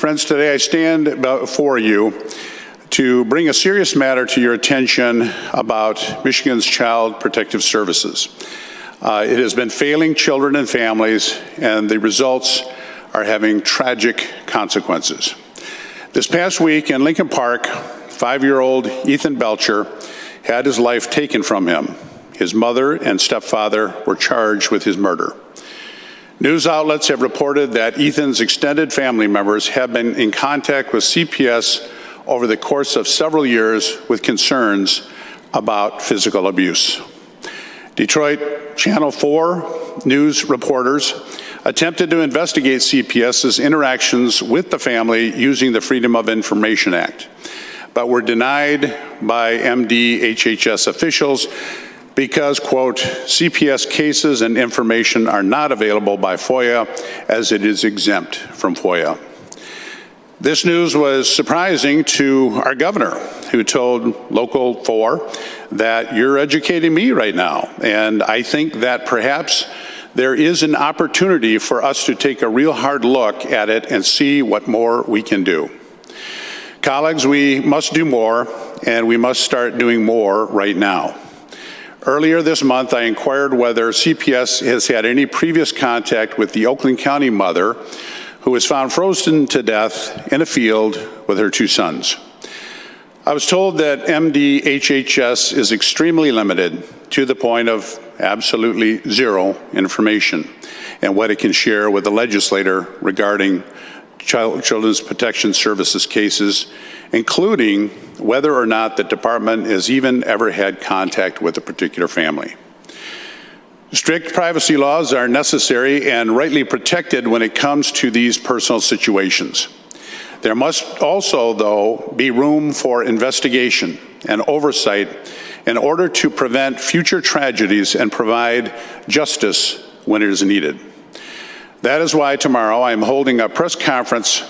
Friends, today I stand before you to bring a serious matter to your attention about Michigan's Child Protective Services. It has been failing children and families, and the results are having tragic consequences. This past week in Lincoln Park, 5-year-old Ethan Belcher had his life taken from him. His mother and stepfather were charged with his murder. News outlets have reported that Ethan's extended family members have been in contact with CPS over the course of several years with concerns about physical abuse. Detroit Channel 4 news reporters attempted to investigate CPS's interactions with the family using the Freedom of Information Act, but were denied by MDHHS officials because, quote, CPS cases and information are not available by FOIA as it is exempt from FOIA. This news was surprising to our governor, who told Local 4 that you're educating me right now. And I think that perhaps there is an opportunity for us to take a real hard look at it and see what more we can do. Colleagues, we must do more, and we must start doing more right now. Earlier this month, I inquired whether CPS has had any previous contact with the Oakland County mother who was found frozen to death in a field with her 2 sons. I was told that MDHHS is extremely limited to the point of absolutely zero information and what it can share with the legislator regarding Children's Protection Services cases, including whether or not the department has even ever had contact with a particular family. Strict privacy laws are necessary and rightly protected when it comes to these personal situations. There must also, though, be room for investigation and oversight in order to prevent future tragedies and provide justice when it is needed. That is why tomorrow I am holding a press conference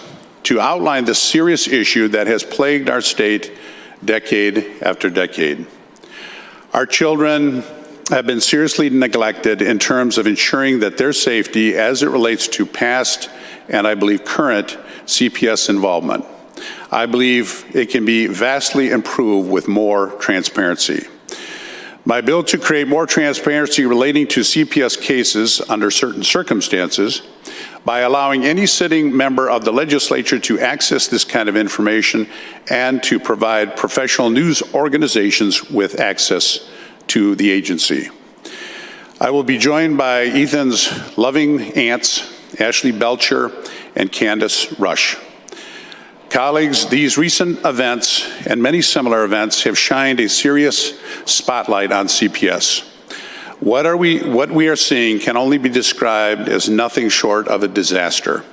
to outline the serious issue that has plagued our state decade after decade. Our children have been seriously neglected in terms of ensuring that their safety as it relates to past and I believe current CPS involvement. I believe it can be vastly improved with more transparency. My bill to create more transparency relating to CPS cases under certain circumstances by allowing any sitting member of the legislature to access this kind of information and to provide professional news organizations with access to the agency. I will be joined by Ethan's loving aunts, Ashley Belcher and Candace Rush. Colleagues, these recent events and many similar events have shined a serious spotlight on CPS. What we are seeing can only be described as nothing short of a disaster.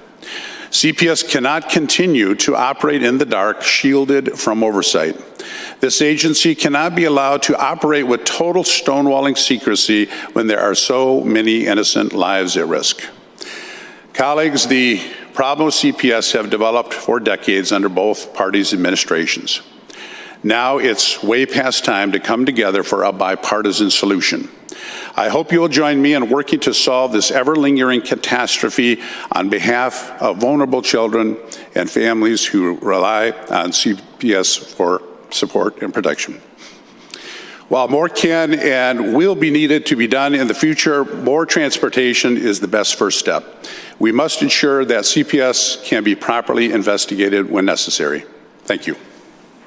CPS cannot continue to operate in the dark, shielded from oversight. This agency cannot be allowed to operate with total stonewalling secrecy when there are so many innocent lives at risk. Colleagues, the problem with CPS have developed for decades under both parties' administrations. Now it's way past time to come together for a bipartisan solution. I hope you will join me in working to solve this ever-lingering catastrophe on behalf of vulnerable children and families who rely on CPS for support and protection. While more can and will be needed to be done in the future, more transportation is the best first step. We must ensure that CPS can be properly investigated when necessary. Thank you.